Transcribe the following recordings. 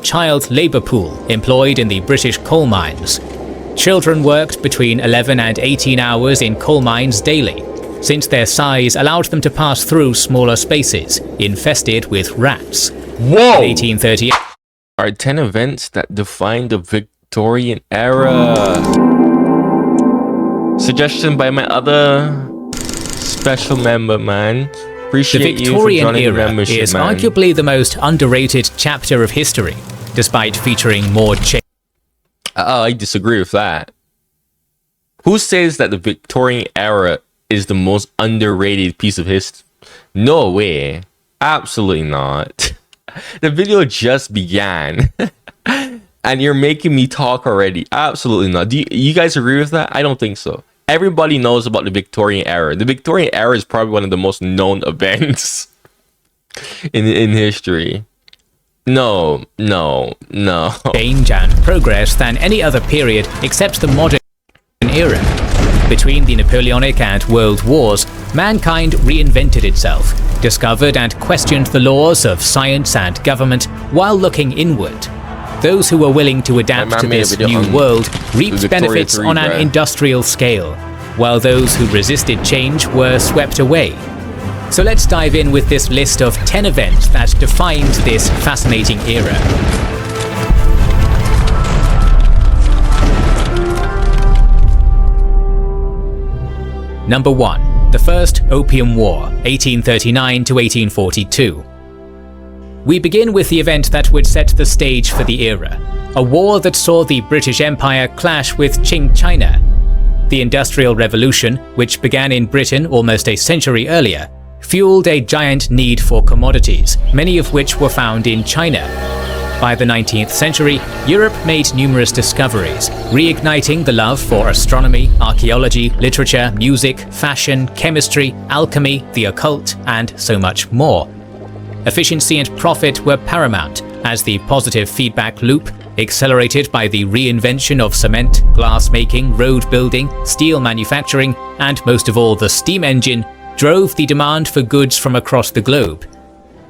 child labour pool employed in the British coal mines. Children worked between 11 and 18 hours in coal mines daily, since their size allowed them to pass through smaller spaces infested with rats. Whoa! In 1838, are 10 events that define the Victorian era. Suggestion by my other special member, man. Appreciate the Victorian you for era membership, is man. arguably the most underrated chapter of history, despite featuring more I disagree with that. Who says that the Victorian era is the most underrated piece of history? No way. Absolutely not. The video just began. And you're making me talk already. Absolutely not. Do you guys agree with that? I don't think so. Everybody knows about the Victorian era. The Victorian era is probably one of the most known events in history. No. change and progress than any other period except the modern era. Between the Napoleonic and World Wars, mankind reinvented itself, discovered and questioned the laws of science and government while looking inward. Those who were willing to adapt to this new world reaped benefits on an industrial scale, while those who resisted change were swept away. So let's dive in with this list of 10 events that defined this fascinating era. Number 1. The First Opium War, 1839 to 1842. We begin with the event that would set the stage for the era, a war that saw the British Empire clash with Qing China. The Industrial Revolution, which began in Britain almost a century earlier, fueled a giant need for commodities, many of which were found in China. By the 19th century, Europe made numerous discoveries, reigniting the love for astronomy, archaeology, literature, music, fashion, chemistry, alchemy, the occult, and so much more. Efficiency and profit were paramount, as the positive feedback loop, accelerated by the reinvention of cement, glass making, road building, steel manufacturing, and most of all the steam engine, drove the demand for goods from across the globe.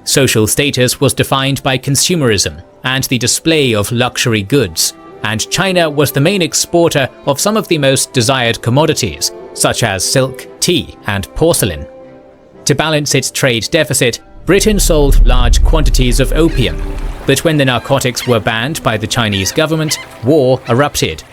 Social status was defined by consumerism and the display of luxury goods, and China was the main exporter of some of the most desired commodities, such as silk, tea, and porcelain. To balance its trade deficit, Britain sold large quantities of opium, but when the narcotics were banned by the Chinese government, war erupted.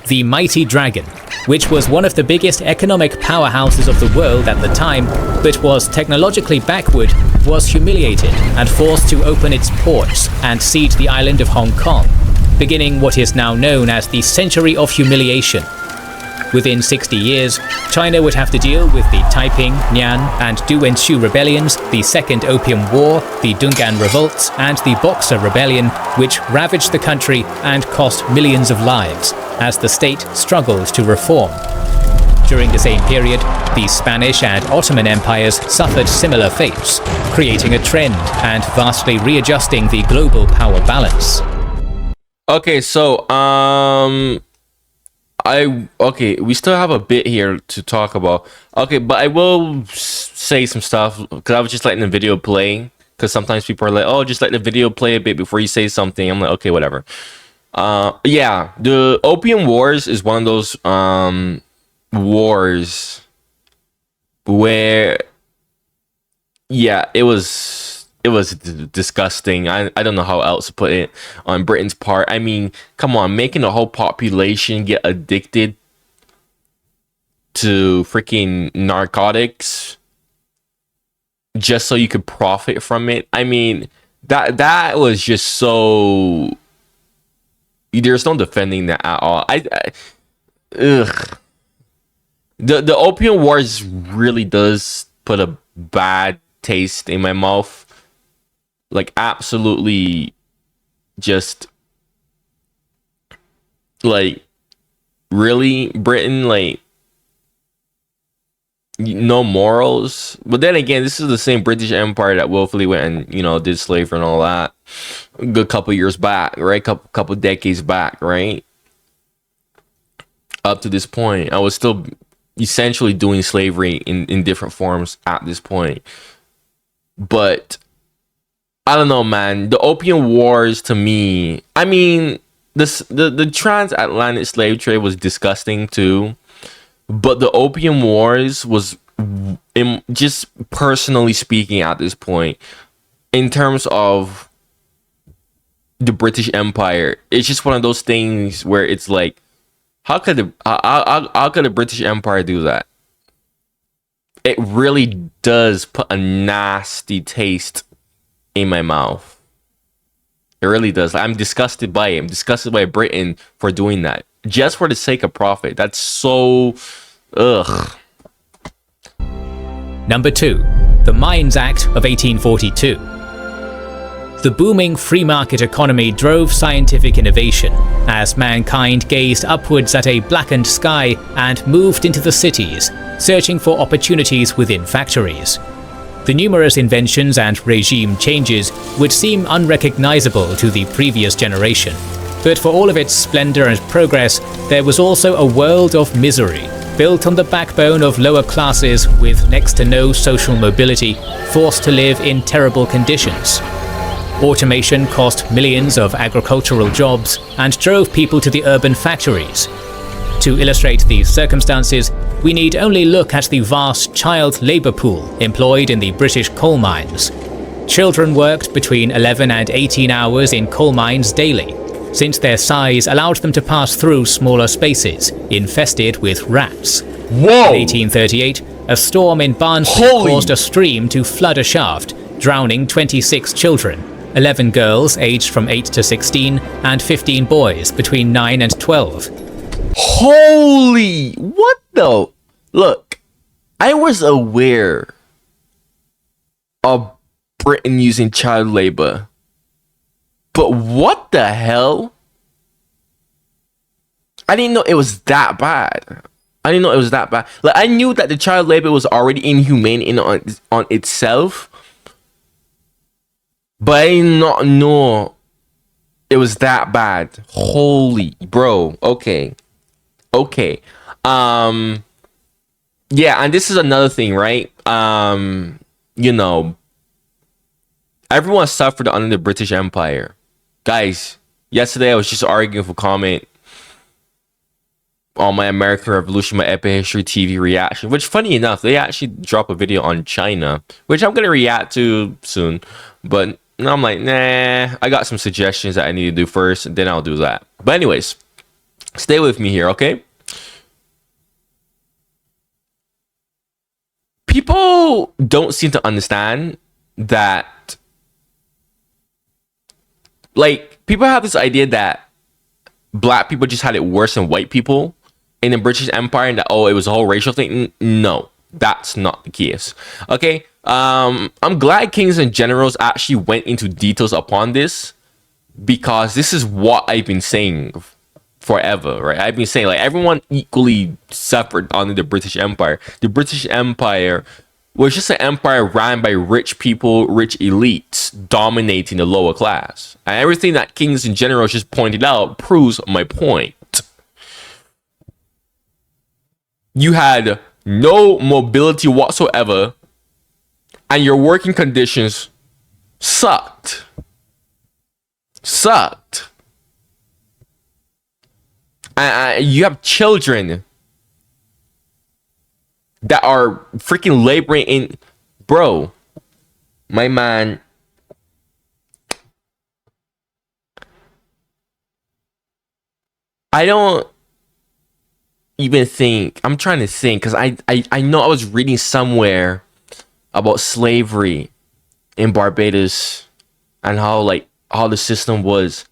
The Mighty Dragon, which was one of the biggest economic powerhouses of the world at the time, but was technologically backward, was humiliated and forced to open its ports and cede the island of Hong Kong, beginning what is now known as the Century of Humiliation. Within 60 years, China would have to deal with the Taiping, Nian, and Du Wenshu rebellions, the Second Opium War, the Dungan Revolts, and the Boxer Rebellion, which ravaged the country and cost millions of lives, as the state struggled to reform. During the same period, the Spanish and Ottoman empires suffered similar fates, creating a trend and vastly readjusting the global power balance. Okay, so we still have a bit here to talk about. Okay, but I will say some stuff because I was just letting the video play. Because sometimes people are like, "Oh, just let the video play a bit before you say something." I'm like, "Okay, whatever." Yeah, the Opium Wars is one of those wars where, yeah, it was disgusting. I don't know how else to put it on Britain's part. I mean, come on, making the whole population get addicted to freaking narcotics just so you could profit from it. I mean, that was just so, there's no defending that at all. Ugh. The Opium Wars really does put a bad taste in my mouth. Like, absolutely, just, like, really, Britain, like, no morals. But then again, this is the same British Empire that willfully went and, you know, did slavery and all that a good couple years back, right? Couple decades back, right? Up to this point, I was still essentially doing slavery in different forms at this point. But I don't know, man. The Opium Wars to me, I mean, the transatlantic slave trade was disgusting too, but the Opium Wars was, just personally speaking, at this point, in terms of the British Empire, it's just one of those things where it's like, how could the British Empire do that? It really does put a nasty taste in my mouth. It really does. I'm disgusted by it. I'm disgusted by Britain for doing that just for the sake of profit. That's so ugh. Number 2. The Mines Act of 1842. The booming free market economy drove scientific innovation as mankind gazed upwards at a blackened sky and moved into the cities, searching for opportunities within factories. The numerous inventions and regime changes would seem unrecognizable to the previous generation, but for all of its splendor and progress, there was also a world of misery, built on the backbone of lower classes with next to no social mobility, forced to live in terrible conditions. Automation cost millions of agricultural jobs and drove people to the urban factories. To illustrate these circumstances, we need only look at the vast child labour pool employed in the British coal mines. Children worked between 11 and 18 hours in coal mines daily, since their size allowed them to pass through smaller spaces, infested with rats. Whoa! In 1838, a storm in Barnsley caused a stream to flood a shaft, drowning 26 children, 11 girls aged from 8 to 16, and 15 boys between 9 and 12. Holy, what the? Look, I was aware of Britain using child labor, but what the hell? I didn't know it was that bad. Like, I knew that the child labor was already inhumane on itself, but I did not know it was that bad. Holy, bro. Okay. Yeah, and this is another thing, right? Everyone suffered under the British Empire. Guys, yesterday I was just arguing for comment on my American Revolution, my Epic History TV reaction, which, funny enough, they actually dropped a video on China, which I'm going to react to soon. But I'm like, nah, I got some suggestions that I need to do first, and then I'll do that. But anyways, stay with me here, okay? People don't seem to understand that, like, people have this idea that black people just had it worse than white people in the British Empire, and that, oh, it was a whole racial thing. No, that's not the case. Okay, I'm glad Kings and Generals actually went into details upon this, because this is what I've been saying forever, right? I've been saying, like, everyone equally suffered under the British Empire. The British Empire was just an empire ran by rich people, rich elites dominating the lower class. And everything that Kings and Generals just pointed out proves my point. You had no mobility whatsoever, and your working conditions sucked. And you have children that are freaking laboring in, bro, my man. I don't even think, I'm trying to think, because I know I was reading somewhere about slavery in Barbados and how the system was.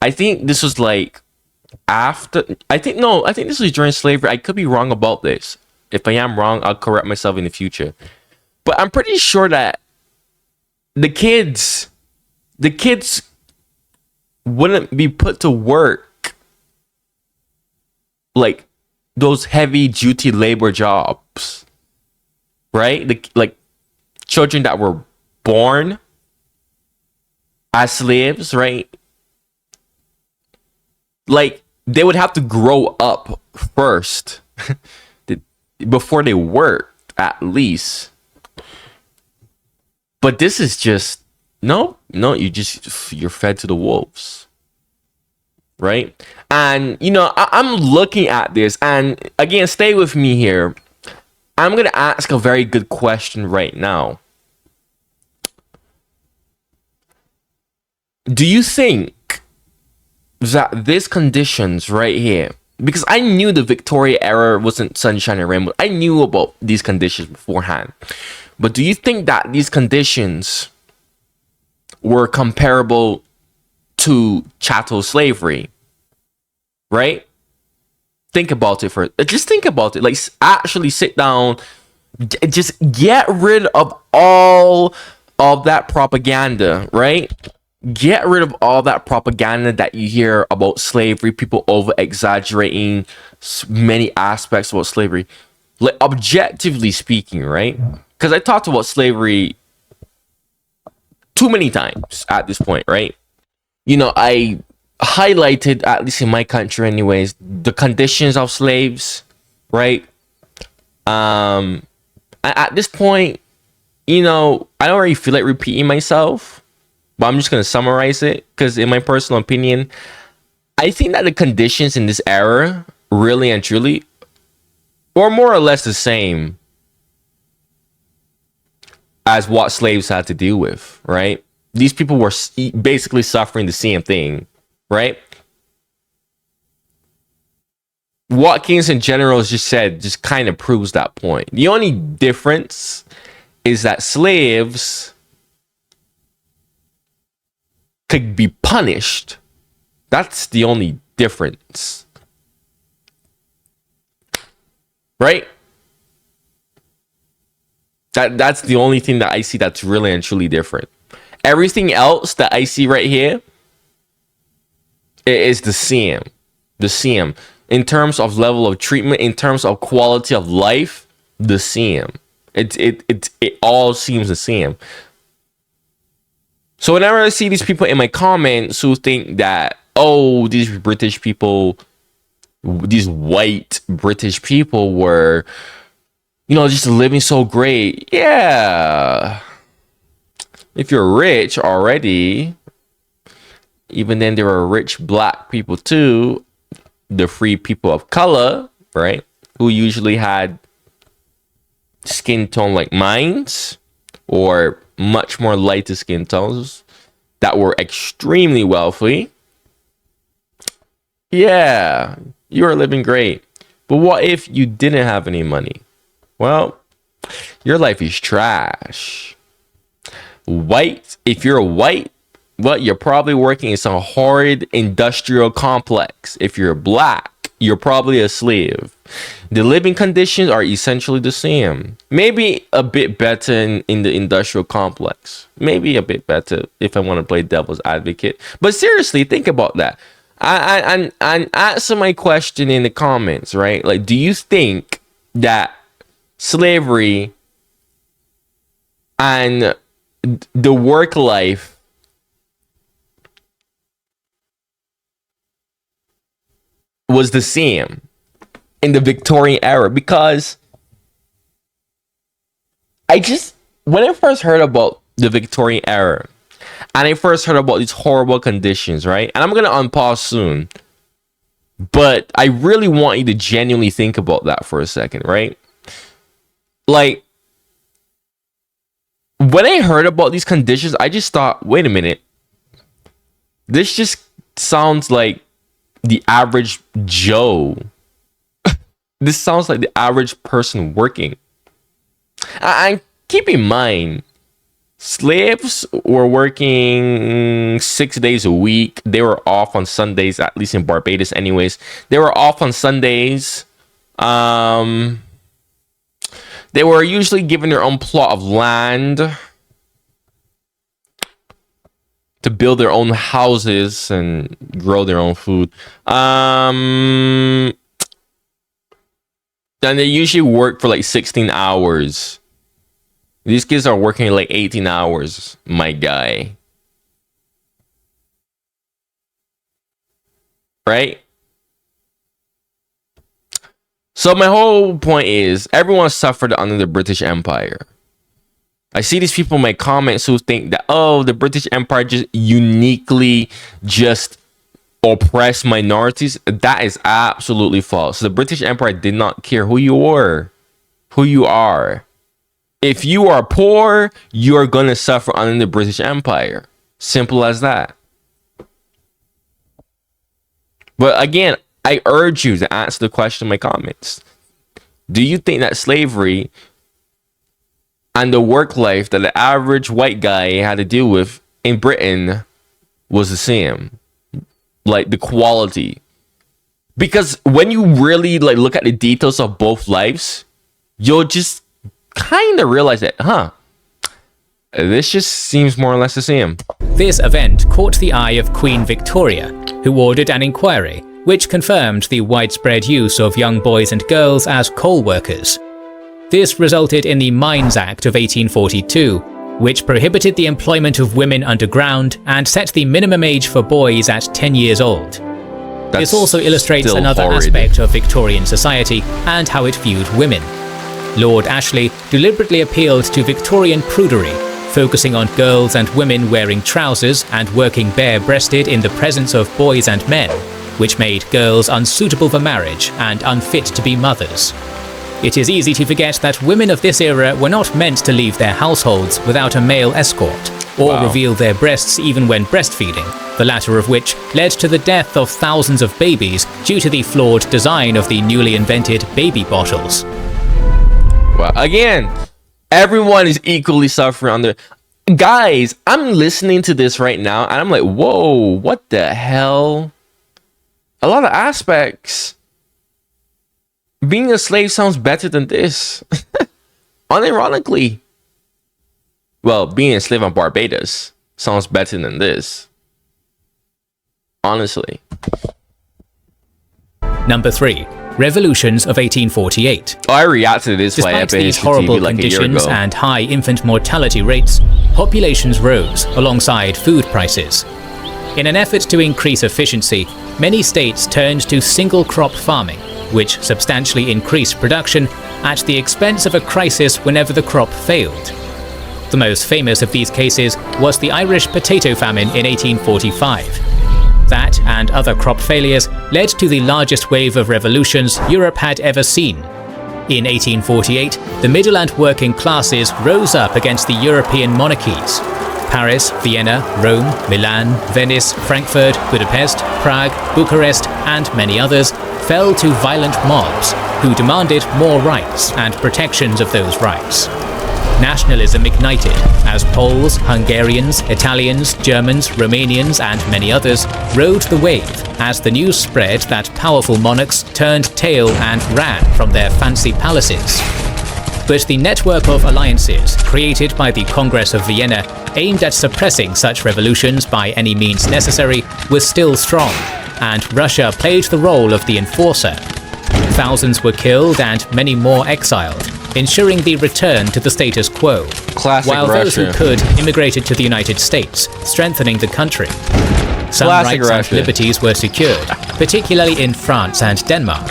I think this was like after, I think this was during slavery. I could be wrong about this. If I am wrong, I'll correct myself in the future. But I'm pretty sure that the kids wouldn't be put to work like those heavy duty labor jobs, right? Like children that were born as slaves, right? Like, they would have to grow up first before they worked, at least. But this is just No, no, you're fed to the wolves, right? And I'm looking at this, and again, stay with me here. I'm gonna ask a very good question right now. Do you think that these conditions right here, because I knew the Victoria era wasn't sunshine and rainbow, I knew about these conditions beforehand, but do you think that these conditions were comparable to chattel slavery? Right? Think about it first. Just think about it. Like, actually sit down. Just get rid of all of that propaganda, right? Get rid of all that propaganda that you hear about slavery, people over exaggerating many aspects about slavery. Like, objectively speaking, right? Because I talked about slavery too many times at this point, right? I highlighted, at least in my country anyways, the conditions of slaves, right? At this point, I don't really feel like repeating myself, but I'm just going to summarize it, because in my personal opinion, I think that the conditions in this era, really and truly, were more or less the same as what slaves had to deal with, right? These people were basically suffering the same thing, right? What Kingston Generals just said just kind of proves that point. The only difference is that slaves could be punished. That's the only difference, right? That's the only thing that I see that's really and truly different. Everything else that I see right here is the same. The same. In terms of level of treatment, in terms of quality of life, the same. It all seems the same. So whenever I see these people in my comments who think that, oh, these British people, these white British people were, just living so great. Yeah. If you're rich already, even then there were rich black people too, the free people of color, right? Who usually had skin tone like mine, or much more lighter skin tones, that were extremely wealthy. Yeah, you are living great. But what if you didn't have any money? Well, your life is trash. White, if you're white, well, you're probably working in some horrid industrial complex. If you're black, you're probably a slave. The living conditions are essentially the same. Maybe a bit better in the industrial complex. Maybe a bit better if I want to play devil's advocate. But seriously, think about that. And answer my question in the comments, right? Like, do you think that slavery and the work life was the same in the Victorian era? Because when I first heard about the Victorian era, and I first heard about these horrible conditions, right? And I'm gonna unpause soon, but I really want you to genuinely think about that for a second, right? Like, when I heard about these conditions, I just thought, wait a minute, this just sounds like the average Joe. This sounds like the average person working. And keep in mind, slaves were working 6 days a week. They were off on Sundays, at least in Barbados anyways. They were off on Sundays. They were usually given their own plot of land to build their own houses and grow their own food. And they usually work for like 16 hours. These kids are working like 18 hours, my guy. Right? So my whole point is, everyone suffered under the British Empire. I see these people in my comments who think that, oh, the British Empire just uniquely just oppressed minorities. That is absolutely false. The British Empire did not care who you were, who you are. If you are poor, you are going to suffer under the British Empire. Simple as that. But again, I urge you to answer the question in my comments. Do you think that slavery and the work life that the average white guy had to deal with in Britain was the same? Like the quality? Because when you really like look at the details of both lives, you'll just kind of realize that, this just seems more or less the same. This event caught the eye of Queen Victoria, who ordered an inquiry which confirmed the widespread use of young boys and girls as coal workers. This resulted in the Mines Act of 1842, which prohibited the employment of women underground and set the minimum age for boys at 10 years old. This also illustrates another aspect of Victorian society and how it viewed women. Lord Ashley deliberately appealed to Victorian prudery, focusing on girls and women wearing trousers and working bare-breasted in the presence of boys and men, which made girls unsuitable for marriage and unfit to be mothers. It is easy to forget that women of this era were not meant to leave their households without a male escort, or reveal their breasts even when breastfeeding, the latter of which led to the death of thousands of babies due to the flawed design of the newly invented baby bottles. Well, again, everyone is equally suffering under. Guys, I'm listening to this right now and I'm like, whoa, what the hell? A lot of aspects. Being a slave sounds better than this. Unironically. Well, being a slave on Barbados sounds better than this. Honestly. Number 3. Revolutions of 1848. I reacted to this. Despite these horrible conditions and high infant mortality rates, populations rose alongside food prices. In an effort to increase efficiency, many states turned to single crop farming, which substantially increased production at the expense of a crisis whenever the crop failed. The most famous of these cases was the Irish potato famine in 1845. That and other crop failures led to the largest wave of revolutions Europe had ever seen. In 1848, the middle and working classes rose up against the European monarchies. Paris, Vienna, Rome, Milan, Venice, Frankfurt, Budapest, Prague, Bucharest, and many others fell to violent mobs who demanded more rights and protections of those rights. Nationalism ignited as Poles, Hungarians, Italians, Germans, Romanians, and many others rode the wave as the news spread that powerful monarchs turned tail and ran from their fancy palaces. But the network of alliances created by the Congress of Vienna aimed at suppressing such revolutions by any means necessary was still strong, and Russia played the role of the enforcer. Thousands were killed and many more exiled, ensuring the return to the status quo, while those who could immigrated to the United States, strengthening the country. Some rights and liberties were secured, particularly in France and Denmark.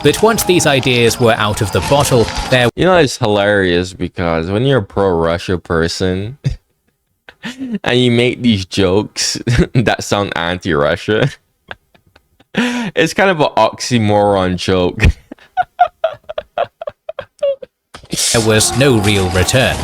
But once these ideas were out of the bottle, there... You know, it's hilarious because when you're a pro-Russia person and you make these jokes that sound anti-Russia, it's kind of an oxymoron joke. There was no real return.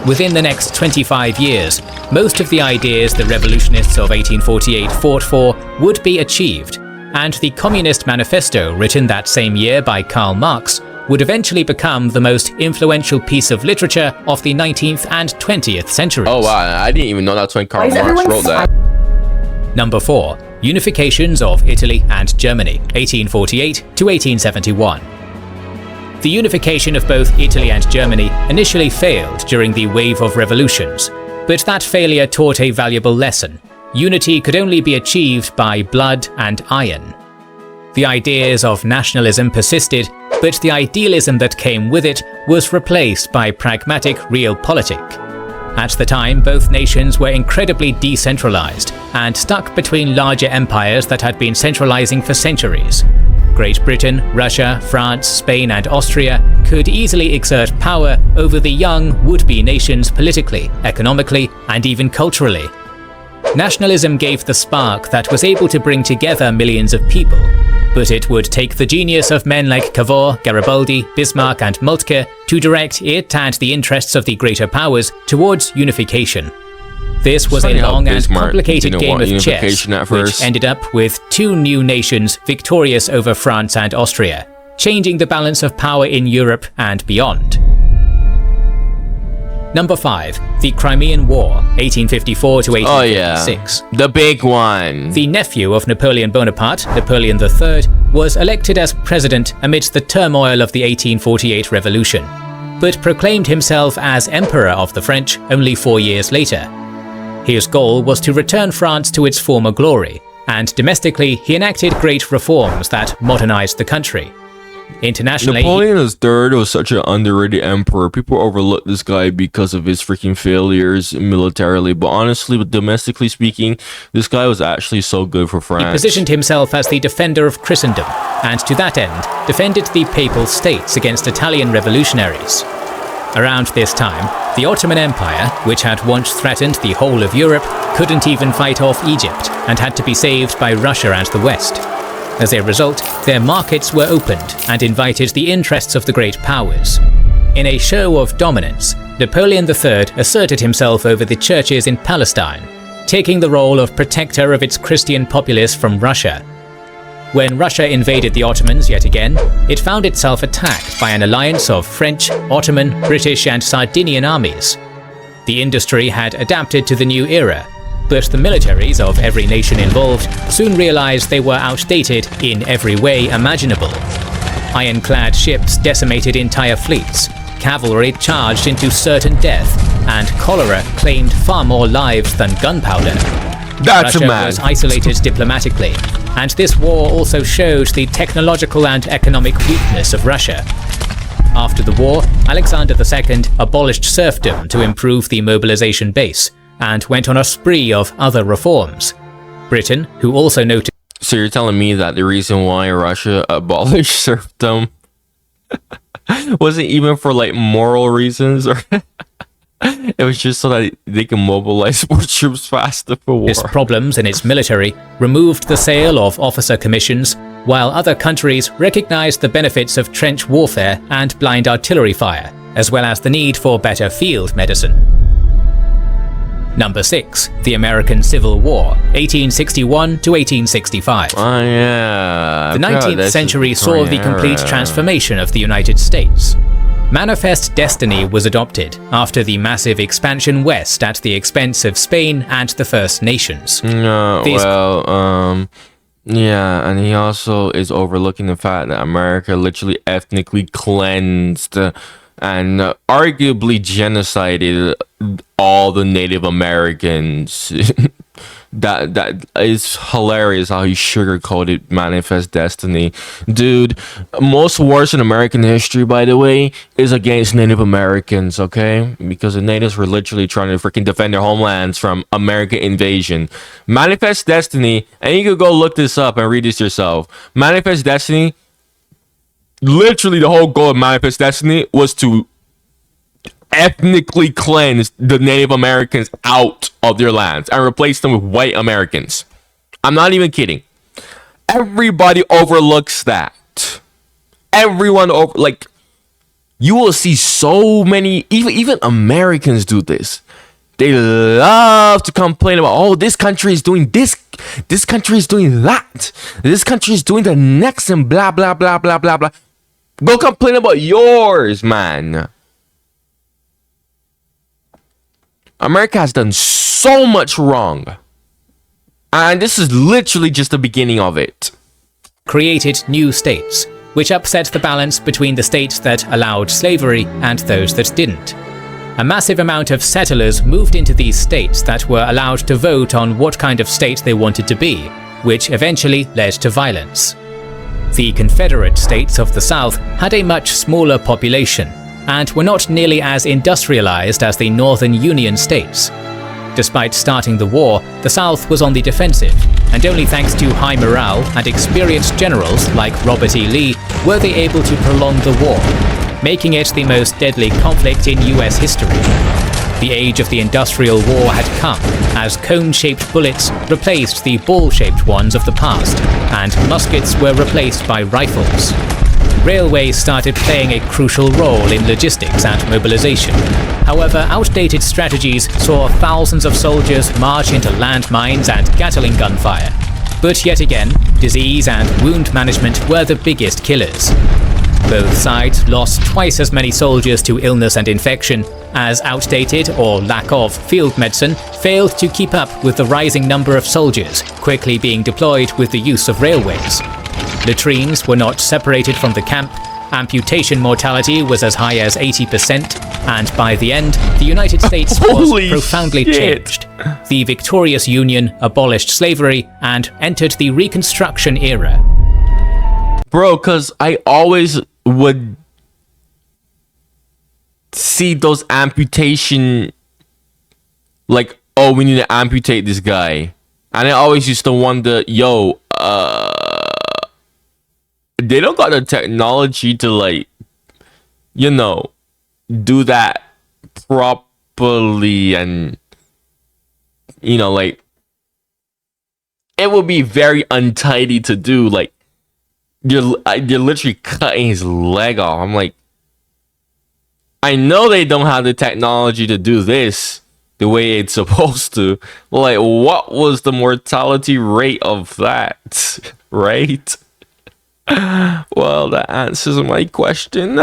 Within the next 25 years, most of the ideas the revolutionists of 1848 fought for would be achieved, and the Communist Manifesto written that same year by Karl Marx would eventually become the most influential piece of literature of the 19th and 20th centuries. Oh wow, I didn't even know that's when Karl Marx wrote that. Number 4. Unifications of Italy and Germany, 1848 to 1871. The unification of both Italy and Germany initially failed during the wave of revolutions, but that failure taught a valuable lesson. Unity could only be achieved by blood and iron. The ideas of nationalism persisted, but the idealism that came with it was replaced by pragmatic realpolitik. At the time, both nations were incredibly decentralized and stuck between larger empires that had been centralizing for centuries. Great Britain, Russia, France, Spain, and Austria could easily exert power over the young would-be nations politically, economically, and even culturally. Nationalism gave the spark that was able to bring together millions of people, but it would take the genius of men like Cavour, Garibaldi, Bismarck, and Moltke to direct it and the interests of the greater powers towards unification. This was a long and complicated game of chess, which ended up with two new nations victorious over France and Austria, changing the balance of power in Europe and beyond. Number 5. The Crimean War, 1854 to 1856. Oh yeah, the big one. The nephew of Napoleon Bonaparte, Napoleon III, was elected as president amidst the turmoil of the 1848 revolution, but proclaimed himself as Emperor of the French only 4 years later. His goal was to return France to its former glory, and domestically he enacted great reforms that modernized the country. Internationally, Napoleon III was such an underrated emperor. People overlook this guy because of his freaking failures militarily, but honestly, domestically speaking, this guy was actually so good for France. He positioned himself as the defender of Christendom, and to that end, defended the Papal States against Italian revolutionaries. Around this time, the Ottoman Empire, which had once threatened the whole of Europe, couldn't even fight off Egypt and had to be saved by Russia and the West. As a result, their markets were opened and invited the interests of the great powers. In a show of dominance, Napoleon III asserted himself over the churches in Palestine, taking the role of protector of its Christian populace from Russia. When Russia invaded the Ottomans yet again, it found itself attacked by an alliance of French, Ottoman, British, and Sardinian armies. The industry had adapted to the new era, but the militaries of every nation involved soon realized they were outdated in every way imaginable. Ironclad ships decimated entire fleets, cavalry charged into certain death, and cholera claimed far more lives than gunpowder. Russia was isolated diplomatically, and this war also showed the technological and economic weakness of Russia. After the war, Alexander II abolished serfdom to improve the mobilization base, and went on a spree of other reforms. Britain, who also noted... So you're telling me that the reason why Russia abolished serfdom wasn't even for like moral reasons, or it was just so that they can mobilize more troops faster for war? Its problems in its military removed the sale of officer commissions, while other countries recognized the benefits of trench warfare and blind artillery fire, as well as the need for better field medicine. Number 6. The American Civil War, 1861 to 1865. Oh yeah. The 19th century saw the complete transformation of the United States. Manifest destiny was adopted after the massive expansion west at the expense of Spain and the First Nations. Yeah, and he also is overlooking the fact that America literally ethnically cleansed and arguably genocided all the Native Americans. that is hilarious how he sugarcoated Manifest Destiny. Dude, most wars in American history, by the way, is against Native Americans, okay? Because the natives were literally trying to freaking defend their homelands from American invasion. Manifest Destiny, and you could go look this up and read this yourself. Manifest Destiny, literally the whole goal of Manifest Destiny was to ethnically cleanse the Native Americans out of their lands and replace them with white Americans. I'm not even kidding. Everybody overlooks that. Everyone you will see so many, even Americans do this. They love to complain about, oh, this country is doing this country is doing that, this country is doing the next, and blah blah blah blah blah blah. Go complain about yours, man. America has done so much wrong, and this is literally just the beginning of it. Created new states, which upset the balance between the states that allowed slavery and those that didn't. A massive amount of settlers moved into these states that were allowed to vote on what kind of state they wanted to be, which eventually led to violence. The Confederate states of the South had a much smaller population and were not nearly as industrialized as the Northern Union states. Despite starting the war, the South was on the defensive, and only thanks to high morale and experienced generals like Robert E. Lee were they able to prolong the war, making it the most deadly conflict in US history. The age of the Industrial War had come, as cone-shaped bullets replaced the ball-shaped ones of the past, and muskets were replaced by rifles. Railways started playing a crucial role in logistics and mobilization. However, outdated strategies saw thousands of soldiers march into landmines and Gatling gunfire. But yet again, disease and wound management were the biggest killers. Both sides lost twice as many soldiers to illness and infection, as outdated or lack of field medicine failed to keep up with the rising number of soldiers quickly being deployed with the use of railways. Latrines were not separated from the camp, amputation mortality was as high as 80%, and by the end, the United States was profoundly changed. The Victorious Union abolished slavery and entered the Reconstruction era. Bro, because I always would see those amputation, like, oh, we need to amputate this guy. And I always used to wonder, yo, they don't got the technology to, like, you know, do that properly, and, you know, like, it would be very untidy to do. Like, you're literally cutting his leg off. I'm like, I know they don't have the technology to do this the way it's supposed to. Like, what was the mortality rate of that? Right? Well, that answers my question.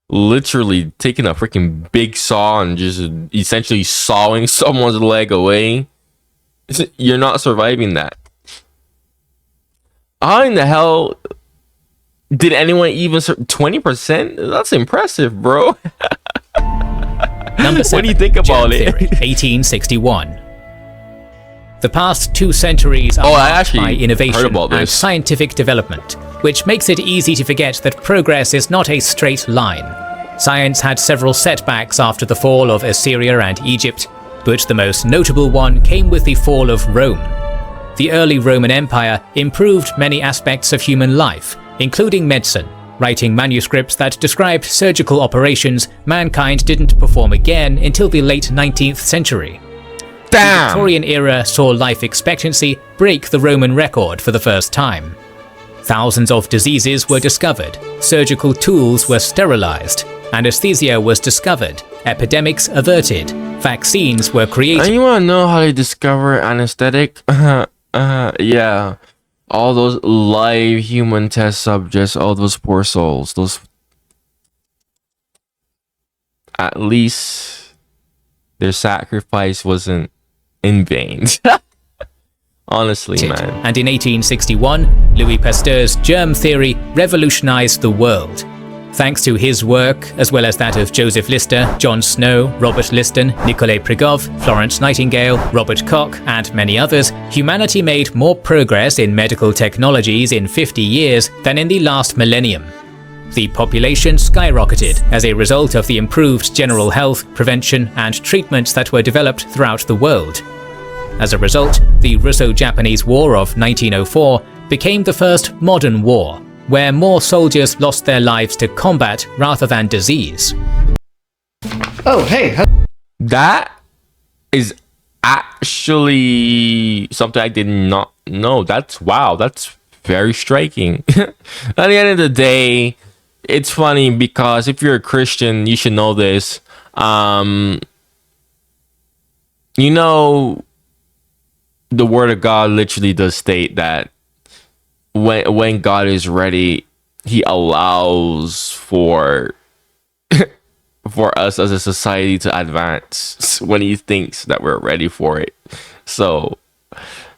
Literally taking a freaking big saw and just essentially sawing someone's leg away. You're not surviving that. How in the hell did anyone even 20%? That's impressive, bro. Number 7, what do you think about it? Theory, 1861. The past 2 centuries are marked by innovation and scientific development, which makes it easy to forget that progress is not a straight line. Science had several setbacks after the fall of Assyria and Egypt, but the most notable one came with the fall of Rome. The early Roman Empire improved many aspects of human life, including medicine. Writing manuscripts that described surgical operations mankind didn't perform again until the late 19th century. Damn. The Victorian era saw life expectancy break the Roman record for the first time. Thousands of diseases were discovered, surgical tools were sterilized, anesthesia was discovered, epidemics averted, vaccines were created. And you want to know how they discover anesthetic? Yeah. All those live human test subjects, all those poor souls, those... At least their sacrifice wasn't in vain. Honestly, man. And in 1861, Louis Pasteur's germ theory revolutionized the world. Thanks to his work, as well as that of Joseph Lister, John Snow, Robert Liston, Nicolas Prigov, Florence Nightingale, Robert Koch, and many others, humanity made more progress in medical technologies in 50 years than in the last millennium. The population skyrocketed as a result of the improved general health, prevention, and treatments that were developed throughout the world. As a result, the Russo-Japanese War of 1904 became the first modern war, where more soldiers lost their lives to combat rather than disease. Oh, hey. That is actually something I did not know. Wow, that's very striking. At the end of the day, it's funny because if you're a Christian, you should know this. You know, the word of God literally does state that when God is ready, he allows for us as a society to advance when he thinks that we're ready for it. So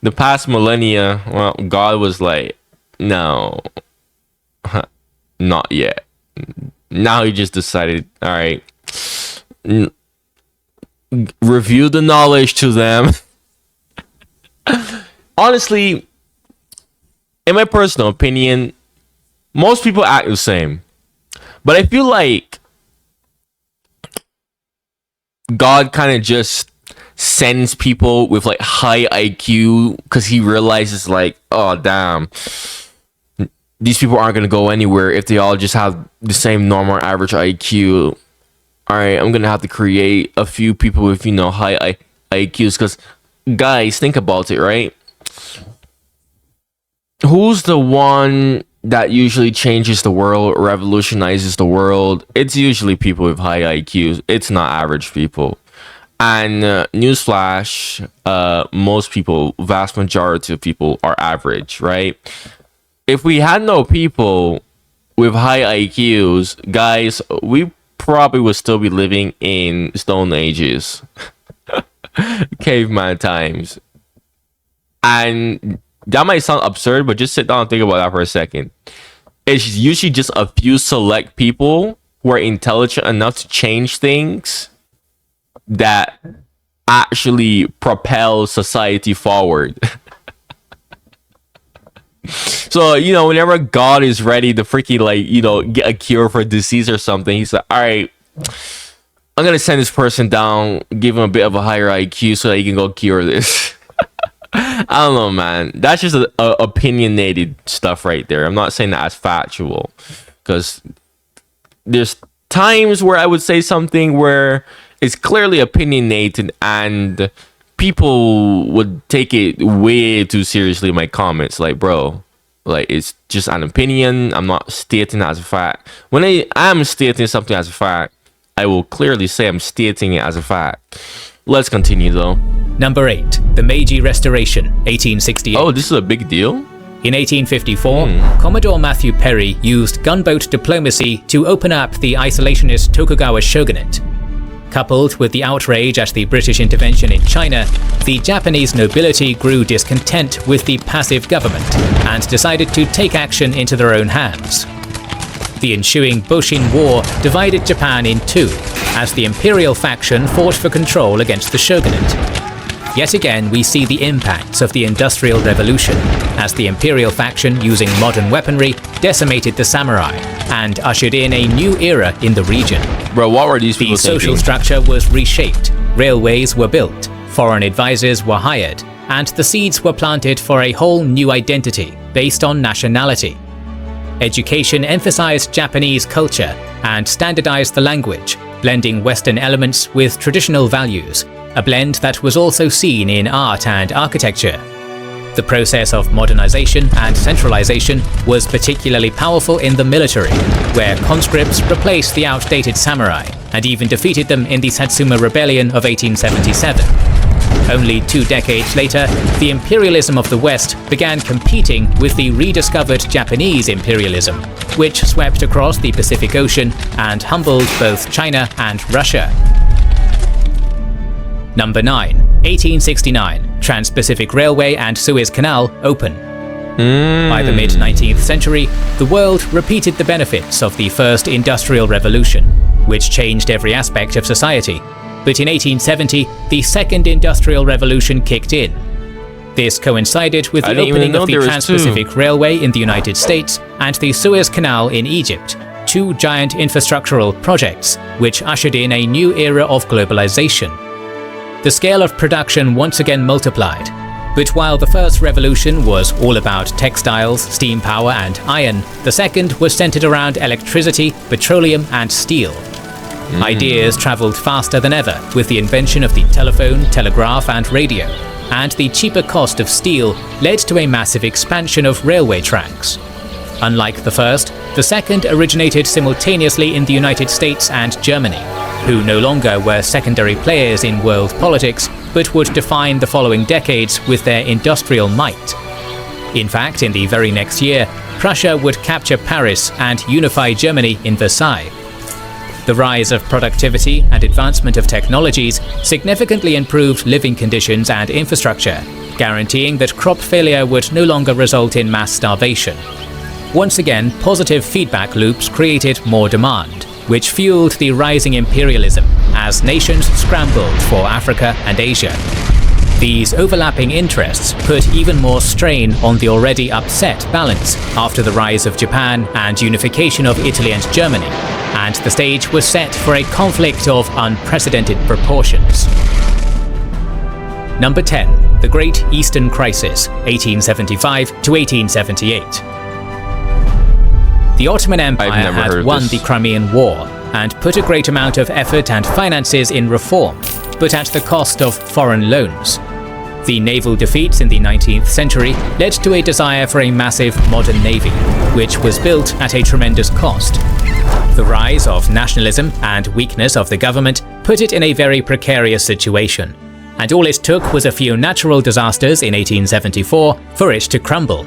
the past millennia, well, God was like, no, not yet. Now he just decided, all right, reveal the knowledge to them. Honestly, in my personal opinion, most people act the same. But I feel like God kind of just sends people with like high IQ because he realizes like, oh damn, these people aren't gonna go anywhere if they all just have the same normal average IQ. All right, I'm gonna have to create a few people with high IQs because guys, think about it, right? Who's the one that usually changes the world, revolutionizes the world? It's usually people with high IQs. It's not average people. And newsflash, most people, vast majority of people are average, right? If we had no people with high IQs, guys, we probably would still be living in Stone Ages, caveman times. And that might sound absurd, but just sit down and think about that for a second. It's usually just a few select people who are intelligent enough to change things that actually propel society forward. So, whenever God is ready to freaking get a cure for a disease or something, he's like, all right, I'm going to send this person down, give him a bit of a higher IQ so that he can go cure this. I don't know, man. That's just a opinionated stuff right there. I'm not saying that as factual, because there's times where I would say something where it's clearly opinionated and people would take it way too seriously in my comments. Like, bro, like, it's just an opinion. I'm not stating it as a fact. When I am stating something as a fact, I will clearly say I'm stating it as a fact. Let's continue though. Number 8. The Meiji Restoration, 1868. Oh, this is a big deal? In 1854, Commodore Matthew Perry used gunboat diplomacy to open up the isolationist Tokugawa shogunate. Coupled with the outrage at the British intervention in China, the Japanese nobility grew discontent with the passive government and decided to take action into their own hands. The ensuing Boshin War divided Japan in two, as the imperial faction fought for control against the shogunate. Yet again, we see the impacts of the Industrial Revolution, as the imperial faction, using modern weaponry, decimated the samurai and ushered in a new era in the region. Bro, what were these people The social thinking? structure was reshaped, railways were built, foreign advisors were hired, and the seeds were planted for a whole new identity based on nationality. Education emphasized Japanese culture and standardized the language, blending Western elements with traditional values, a blend that was also seen in art and architecture. The process of modernization and centralization was particularly powerful in the military, where conscripts replaced the outdated samurai and even defeated them in the Satsuma Rebellion of 1877. Only 2 decades later, the imperialism of the West began competing with the rediscovered Japanese imperialism, which swept across the Pacific Ocean and humbled both China and Russia. Number 9. 1869. Trans-Pacific Railway and Suez Canal open. By the mid-19th century, the world repeated the benefits of the First Industrial Revolution, which changed every aspect of society. But in 1870, the Second Industrial Revolution kicked in. This coincided with the opening of the Trans-Pacific Railway in the United States and the Suez Canal in Egypt, 2 giant infrastructural projects which ushered in a new era of globalization. The scale of production once again multiplied, but while the first revolution was all about textiles, steam power and iron, the second was centered around electricity, petroleum and steel. Ideas traveled faster than ever with the invention of the telephone, telegraph and radio, and the cheaper cost of steel led to a massive expansion of railway tracks. Unlike the first, the second originated simultaneously in the United States and Germany, who no longer were secondary players in world politics, but would define the following decades with their industrial might. In fact, in the very next year, Prussia would capture Paris and unify Germany in Versailles. The rise of productivity and advancement of technologies significantly improved living conditions and infrastructure, guaranteeing that crop failure would no longer result in mass starvation. Once again, positive feedback loops created more demand, which fueled the rising imperialism as nations scrambled for Africa and Asia. These overlapping interests put even more strain on the already upset balance after the rise of Japan and unification of Italy and Germany, and the stage was set for a conflict of unprecedented proportions. Number 10. The Great Eastern Crisis, 1875 to 1878. The Ottoman Empire had won the Crimean War and put a great amount of effort and finances in reform, but at the cost of foreign loans. The naval defeats in the 19th century led to a desire for a massive modern navy, which was built at a tremendous cost. The rise of nationalism and weakness of the government put it in a very precarious situation, and all it took was a few natural disasters in 1874 for it to crumble.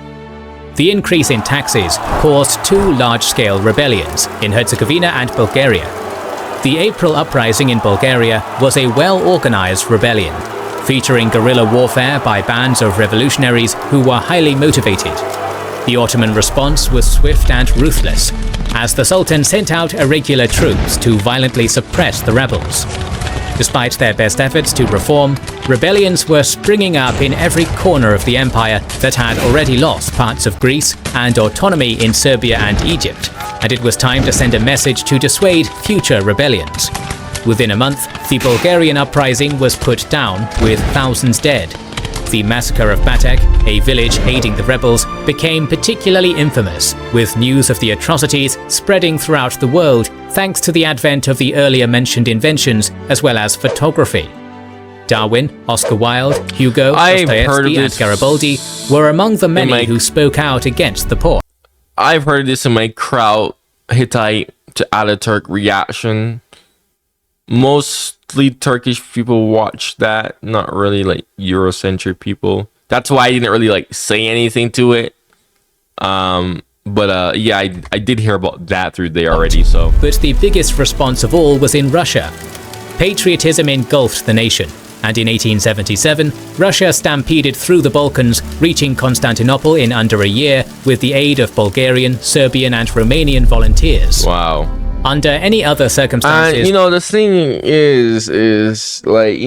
The increase in taxes caused two large-scale rebellions in Herzegovina and Bulgaria. The April Uprising in Bulgaria was a well-organized rebellion, featuring guerrilla warfare by bands of revolutionaries who were highly motivated. The Ottoman response was swift and ruthless, as the Sultan sent out irregular troops to violently suppress the rebels. Despite their best efforts to reform, rebellions were springing up in every corner of the empire that had already lost parts of Greece and autonomy in Serbia and Egypt, and it was time to send a message to dissuade future rebellions. Within a month, the Bulgarian uprising was put down, with thousands dead. The massacre of Batek, a village aiding the rebels, became particularly infamous, with news of the atrocities spreading throughout the world thanks to the advent of the earlier mentioned inventions as well as photography. Darwin, Oscar Wilde, Hugo, Dostoevsky and Garibaldi were among the many who spoke out against the poor. I've heard this in my Kraut Hittite to Ataturk reaction. Mostly Turkish people watch that, not really like Eurocentric people. That's why I didn't really like say anything to it. Yeah, I did hear about that through there already. So, but the biggest response of all was in Russia. Patriotism engulfed the nation, and in 1877, Russia stampeded through the Balkans, reaching Constantinople in under a year with the aid of Bulgarian, Serbian, and Romanian volunteers. Wow. Under any other circumstances, the thing is like,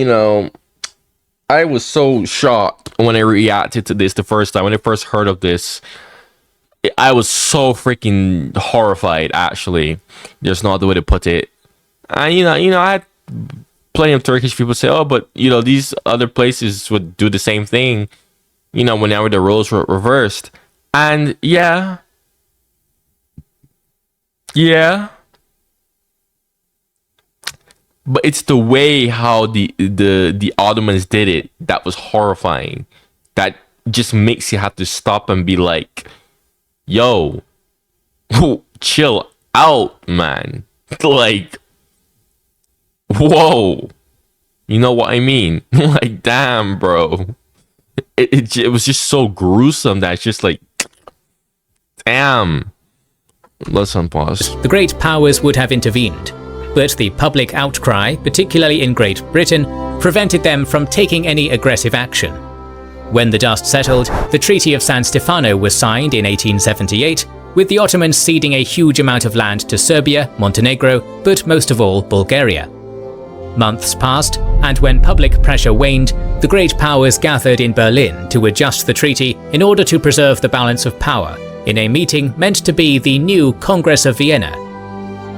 I was so shocked when I reacted to this the first time. When I first heard of this, I was so freaking horrified, actually. There's no other way to put it. And, I had plenty of Turkish people say, oh, but, these other places would do the same thing, whenever the roles were reversed. And, yeah. But it's the way how the Ottomans did it that was horrifying. That just makes you have to stop and be like, yo, chill out, man. Like, whoa. You know what I mean? Like, damn, bro. It was just so gruesome that it's just like, damn. Let's unpause. The great powers would have intervened, but the public outcry, particularly in Great Britain, prevented them from taking any aggressive action. When the dust settled, the Treaty of San Stefano was signed in 1878, with the Ottomans ceding a huge amount of land to Serbia, Montenegro, but most of all Bulgaria. Months passed, and when public pressure waned, the great powers gathered in Berlin to adjust the treaty in order to preserve the balance of power, in a meeting meant to be the new Congress of Vienna.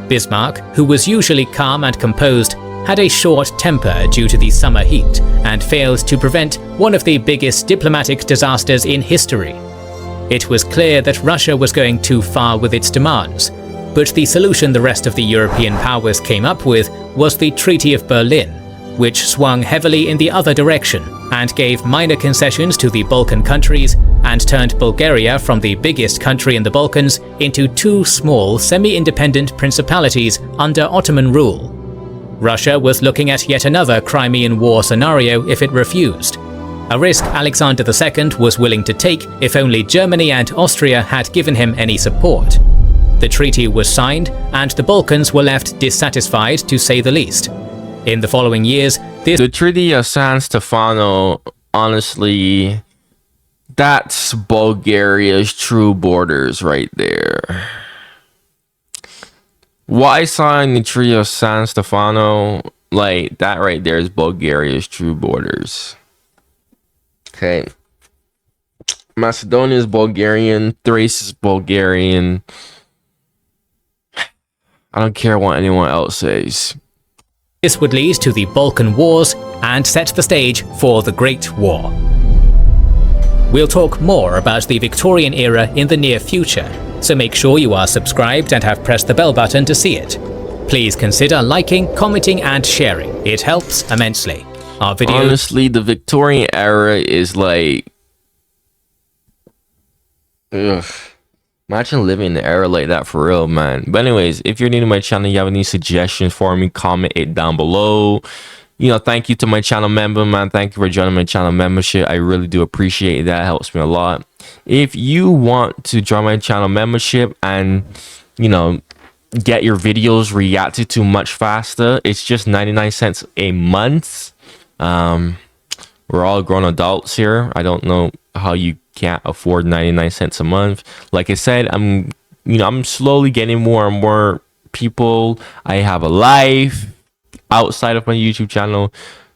Bismarck, who was usually calm and composed, had a short temper due to the summer heat and failed to prevent one of the biggest diplomatic disasters in history. It was clear that Russia was going too far with its demands, but the solution the rest of the European powers came up with was the Treaty of Berlin, which swung heavily in the other direction and gave minor concessions to the Balkan countries and turned Bulgaria from the biggest country in the Balkans into two small semi-independent principalities under Ottoman rule. Russia was looking at yet another Crimean War scenario if it refused, a risk Alexander II was willing to take if only Germany and Austria had given him any support. The treaty was signed, and the Balkans were left dissatisfied, to say the least. In the following years, the Treaty of San Stefano, honestly, that's Bulgaria's true borders right there. What I saw in the Treaty of San Stefano, like that right there is Bulgaria's true borders. Okay. Macedonia is Bulgarian, Thrace is Bulgarian. I don't care what anyone else says. This would lead to the Balkan Wars and set the stage for the Great War. We'll talk more about the Victorian era in the near future, so make sure you are subscribed and have pressed the bell button to see it. Please consider liking, commenting and sharing. It helps immensely. Our video. Honestly, the Victorian era is like, ugh. Imagine living in an era like that for real, man. But anyways, if you're new to my channel, you have any suggestions for me, comment it down below. You know, thank you to my channel member, man. Thank you for joining my channel membership. I really do appreciate that. It helps me a lot. If you want to join my channel membership and, you know, get your videos reacted to much faster, it's just 99 cents a month. We're all grown adults here. I don't know how you can't afford 99 cents a month. Like I said, I'm slowly getting more and more people. I have a life outside of my YouTube channel,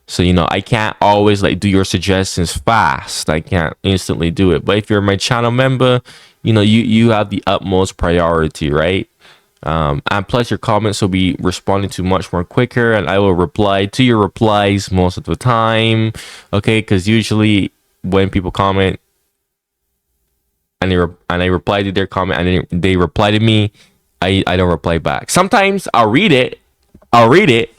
so you know I can't always like do your suggestions fast. I can't instantly do it. But if you're my channel member, you know you have the utmost priority, right? And plus your comments will be responding to much more quicker, and I will reply to your replies most of the time. Okay, because usually when people comment and I reply to their comment and they reply to me, I don't reply back. Sometimes I'll read it. I'll read it.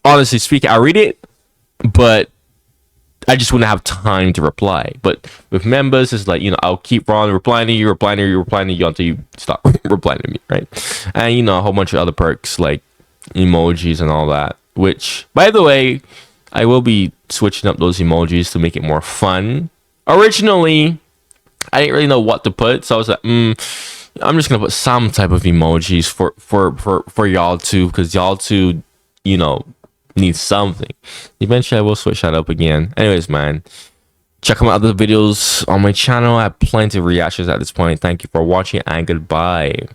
Honestly speaking, I'll read it, but I just wouldn't have time to reply. But with members, it's like, you know, I'll keep on replying to you until you stop replying to me, right? And, you know, a whole bunch of other perks like emojis and all that, which, by the way, I will be switching up those emojis to make it more fun. Originally, I didn't really know what to put, so I was like, I'm just gonna put some type of emojis for y'all too, because y'all too, you know, need something. Eventually I will switch that up again. Anyways, man, check out my other videos on my channel. I have plenty of reactions at this point. Thank you for watching and goodbye.